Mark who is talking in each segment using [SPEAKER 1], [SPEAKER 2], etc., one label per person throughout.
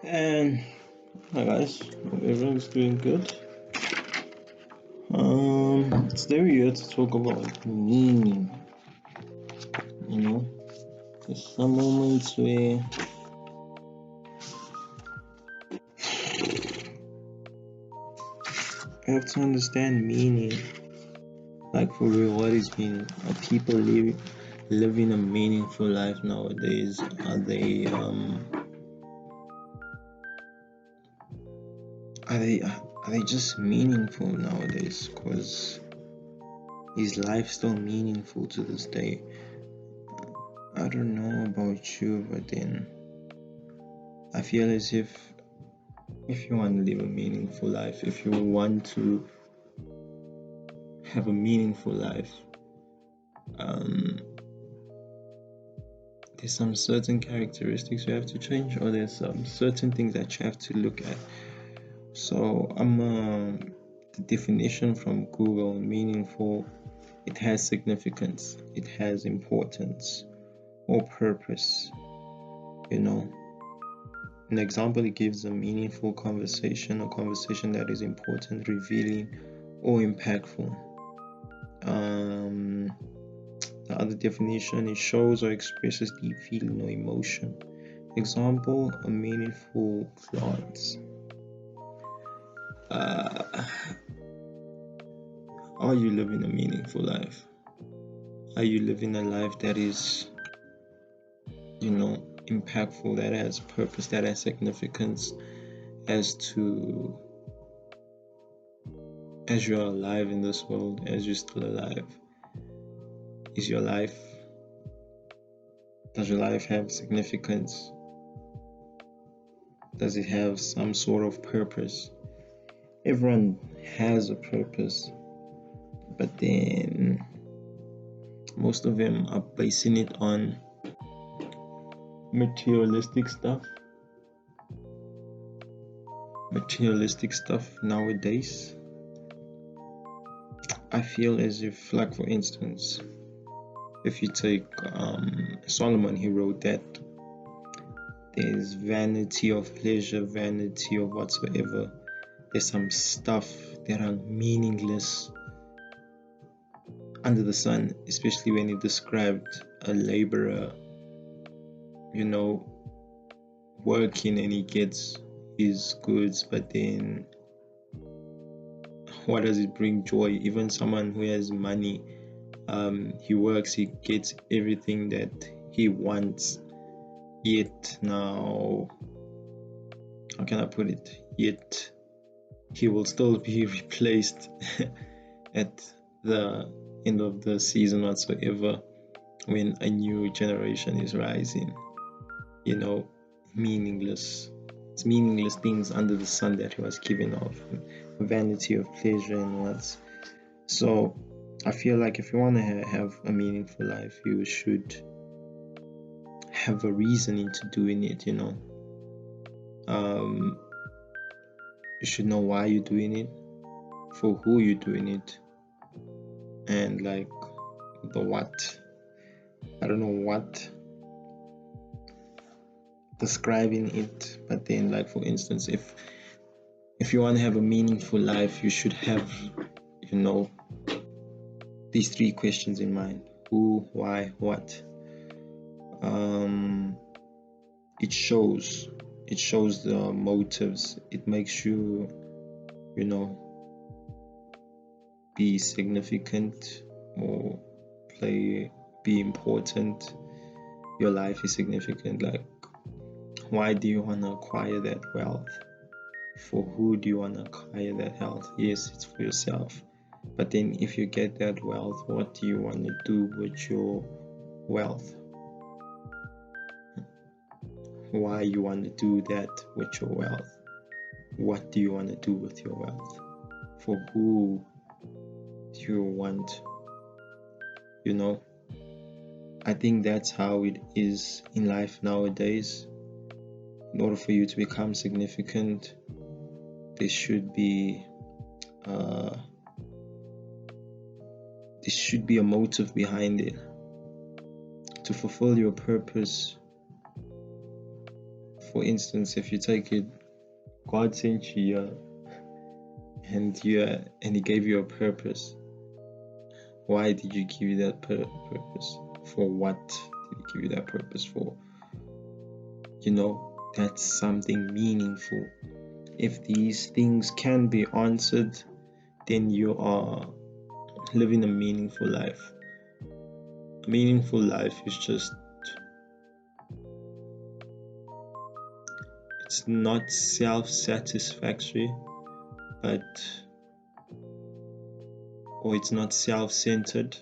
[SPEAKER 1] And hi guys, hope everyone's doing good. Today we're here to talk about meaning. You know, there's some moments where you have to understand meaning. Like for real, what is meaning? Are people living a meaningful life nowadays? Are they just meaningful nowadays? Because is life still meaningful to this day? I don't know about you, but then I feel as if you want to live a meaningful life, if you want to have a meaningful life, um, there's some certain characteristics you have to change, or there's some certain things that you have to look at. So the definition from Google: meaningful, it has significance, it has importance or purpose. You know, an example, it gives a meaningful conversation, a conversation that is important, revealing, or impactful. The other definition, it shows or expresses deep feeling or emotion. Example, a meaningful glance. Uh, are you living a meaningful life? Are you living a life that is, impactful, that has purpose, that has significance as you're alive in this world, as you're still alive? Is your life, does your life have significance? Does it have some sort of purpose? Everyone has a purpose, but then most of them are basing it on materialistic stuff. Materialistic stuff nowadays. I feel as if, like for instance, if you take Solomon, he wrote that there's vanity of pleasure, vanity of whatsoever. There's some stuff that are meaningless under the sun, especially when he described a laborer, working and he gets his goods, but then what does it bring joy? Even someone who has money, he works, he gets everything that he wants, yet now, how can I put it? Yet he will still be replaced at the end of the season whatsoever, when a new generation is rising. Meaningless. It's meaningless things under the sun that he was given of vanity of pleasure and what. So I feel like if you want to have a meaningful life, you should have a reason into doing it. You should know why you're doing it, for who you're doing it, and like the what. I don't know what describing it, but then, like for instance, if you want to have a meaningful life, you should have these three questions in mind: who, why, what. It shows the motives. It makes you be significant, or be important. Your life is significant. Like, why do you want to acquire that wealth? For who do you want to acquire that health? Yes, it's for yourself. But then if you get that wealth, what do you want to do with your wealth? Why you want to do that with your wealth? What do you want to do with your wealth? For who do you want? I think that's how it is in life nowadays. In order for you to become significant, there should be a motive behind it. To fulfill your purpose, For instance, if you take it, God sent you here, and He gave you a purpose. Why did you give you that purpose? For what did He give you that purpose for? That's something meaningful. If these things can be answered, then you are living a meaningful life. A meaningful life is just, it's not self-satisfactory, or it's not self-centered.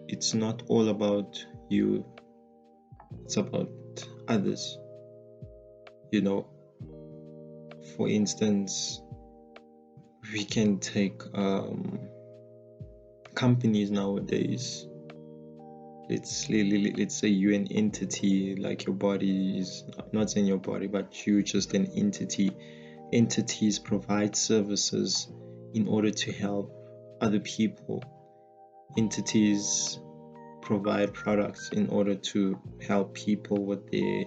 [SPEAKER 1] It's not all about you. It's about others. For instance, we can take companies nowadays. Let's say you're an entity, like your body is not saying your body, but you just an entity. Entities provide services in order to help other people. Entities provide products in order to help people with their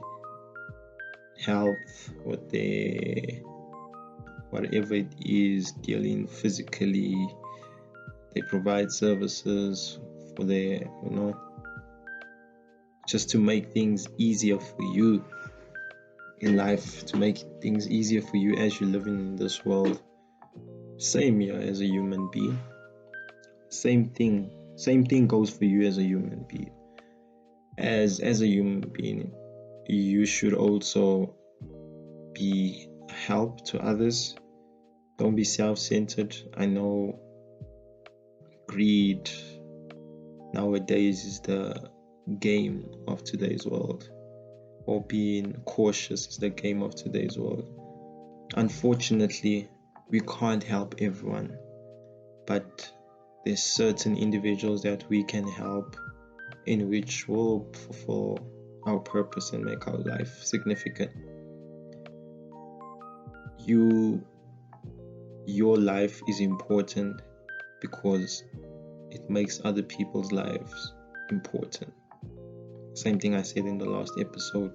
[SPEAKER 1] health, with their whatever it is, dealing physically. They provide services for their, just to make things easier for you in life, to make things easier for you as you're living in this world. Same here as a human being. Same thing goes for you as a human being. As a human being, you should also be a help to others. Don't be self-centered. I know greed nowadays is the game of today's world, or being cautious is the game of today's world. Unfortunately, we can't help everyone, but there's certain individuals that we can help, in which will fulfill our purpose and make our life significant. Your life is important because it makes other people's lives important. Same thing I said in the last episode.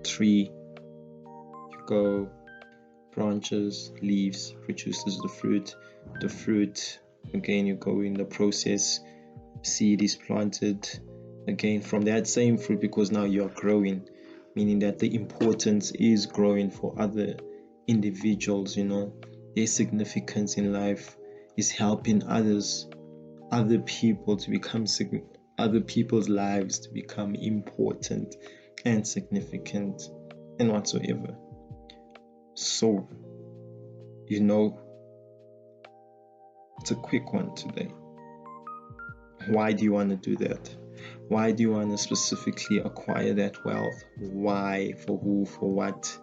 [SPEAKER 1] Tree, you go, branches, leaves, produces the fruit. The fruit, again, you go in the process, seed is planted, again from that same fruit, because now you're growing, meaning that the importance is growing for other individuals. Their significance in life is helping other people to become other people's lives to become important and significant and whatsoever. So, it's a quick one today. Why do you want to do that? Why do you want to specifically acquire that wealth? Why? For who? For what?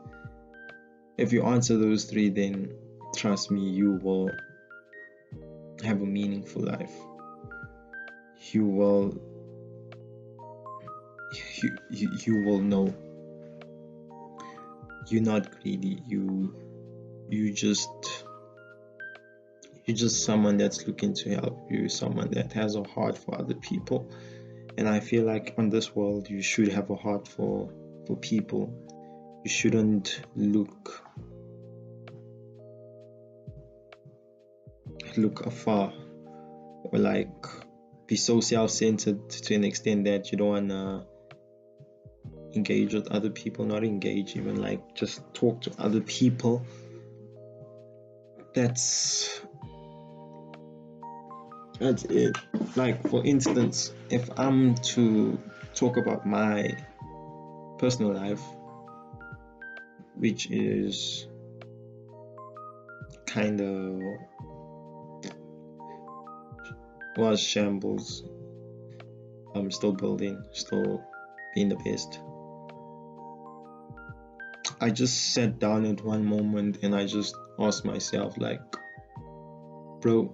[SPEAKER 1] If you answer those three, then trust me, you will have a meaningful life. You will know you're not greedy. You're just someone that's looking to help you, someone that has a heart for other people. And I feel like on this world, you should have a heart for people. You shouldn't look afar, or like be so self-centered to an extent that you don't want to engage with other people. Not engage, even like just talk to other people. That's it. Like, for instance, if I'm to talk about my personal life, which is kind of was shambles, I'm still building, still being the best. I just sat down at one moment and I just asked myself, like, bro,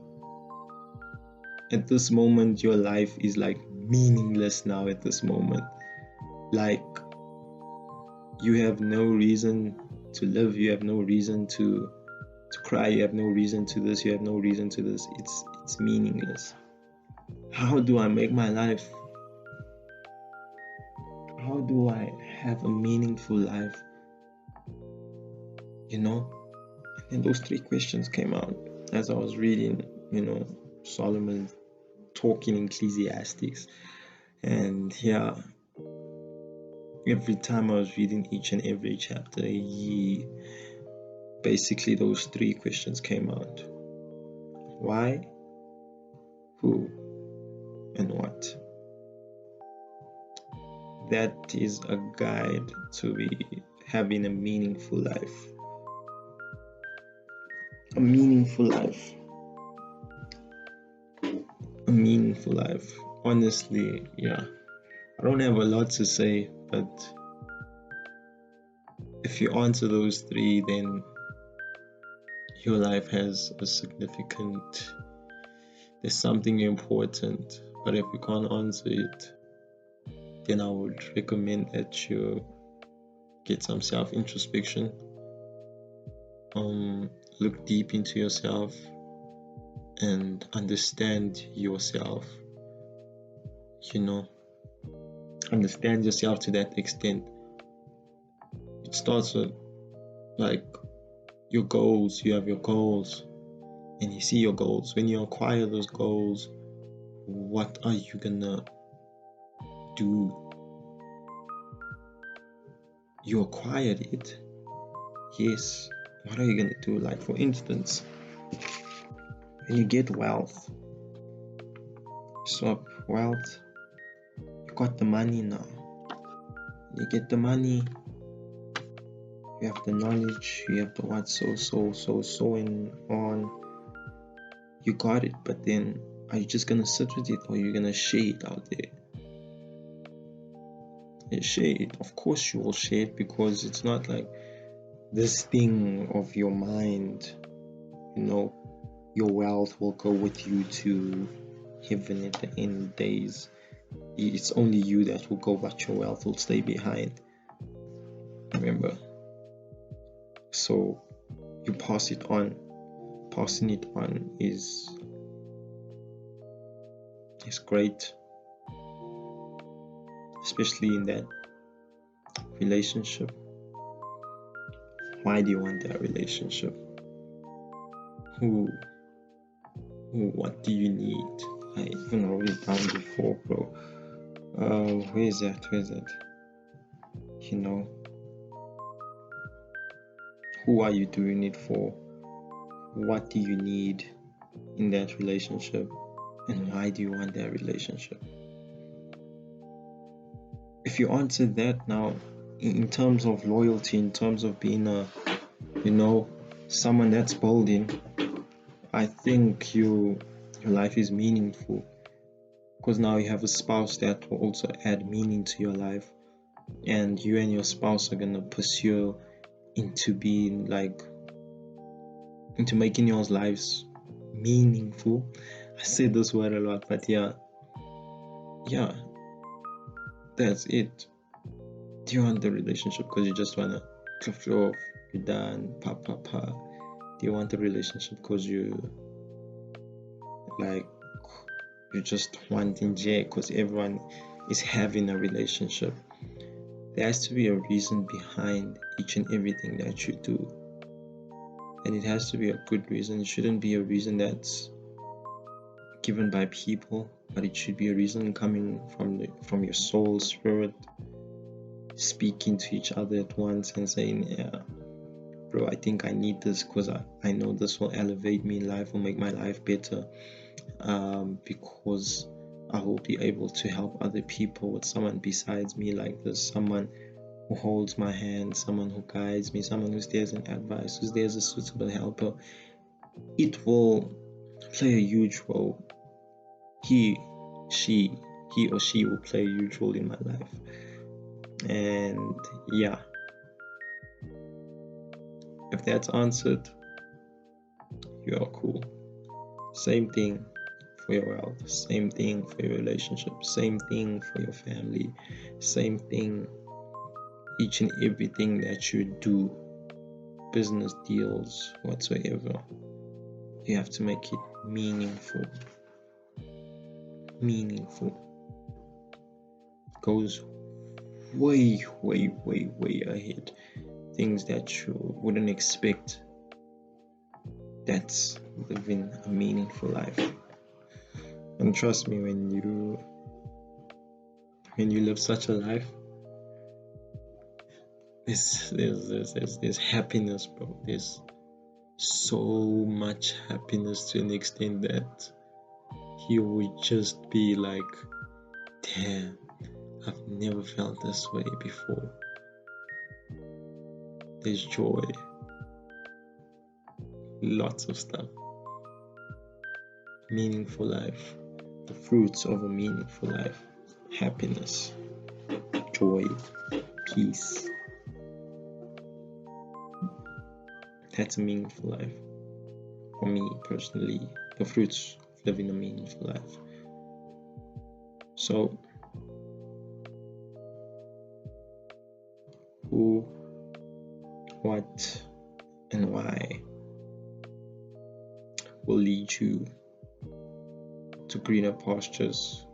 [SPEAKER 1] at this moment your life is like meaningless now. At this moment, like, you have no reason to live, you have no reason to cry, you have no reason to this, you have no reason to this. It's meaningless. How do I make my life how do I have a meaningful life? And those three questions came out as I was reading, Solomon talking Ecclesiastics. And yeah, every time I was reading each and every chapter, basically those three questions came out. Why, who, and what? That is a guide to be having a meaningful life. A meaningful life. A meaningful life. Honestly, yeah. I don't have a lot to say, but if you answer those three, then your life has a significant, there's something important. But if you can't answer it, then I would recommend that you get some self-introspection. Look deep into yourself and understand yourself. Understand yourself to that extent. It starts with like your goals. You have your goals and you see your goals. When you acquire those goals, what are you gonna do? You acquired it. Yes. What are you gonna do? Like, for instance, when you get wealth, swap wealth, you got the money now. You get the money, you have the knowledge, you have the what, so and on. You got it, but then are you just gonna sit with it, or are you gonna share it out there? Share it. Of course you will share it, because it's not like this thing of your mind, your wealth will go with you to heaven at the end of days. It's only you that will go, but your wealth will stay behind. Remember? So you pass it on. Passing it on is great, especially in that relationship. Why do you want that relationship? What do you need? I even wrote it down before, bro. Where is that? Who are you doing it for? What do you need in that relationship? And why do you want that relationship? If you answer that now, in terms of loyalty, in terms of being someone that's building, I think your life is meaningful, because now you have a spouse that will also add meaning to your life, and you and your spouse are gonna pursue into being into making your lives meaningful. I say this word a lot, but yeah, that's it. Do you want the relationship because you just wanna cliff you off, you're done, pa? Do you want the relationship because you're just wanting J because everyone is having a relationship? There has to be a reason behind each and everything that you do, and it has to be a good reason. It shouldn't be a reason that's given by people, but it should be a reason coming from your soul, spirit, speaking to each other at once and saying, yeah, bro, I think I need this because I know this will elevate me in life, will make my life better, because I will be able to help other people with someone besides me like this, someone who holds my hand, someone who guides me, someone who's there as an advice, who's there as a suitable helper. It will play a huge role. He or she will play a huge role in my life. And yeah, if that's answered, you are cool. Same thing for your wealth, same thing for your relationship, same thing for your family, same thing, each and everything that you do, business deals, whatsoever, you have to make it meaningful. Goes way, way, way, way ahead. Things that you wouldn't expect. That's living a meaningful life. And trust me, when you live such a life, there's happiness, bro. There's so much happiness to an extent that you would just be like, damn, I've never felt this way before. There's joy, lots of stuff. Meaningful life, the fruits of a meaningful life, happiness, joy, peace. That's a meaningful life. For me personally, the fruits of living a meaningful life. So, who, what, and why will lead you to greener pastures?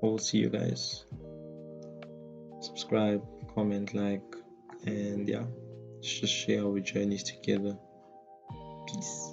[SPEAKER 1] I will see you guys. Subscribe, comment, like, and yeah, let's just share our journeys together. Peace.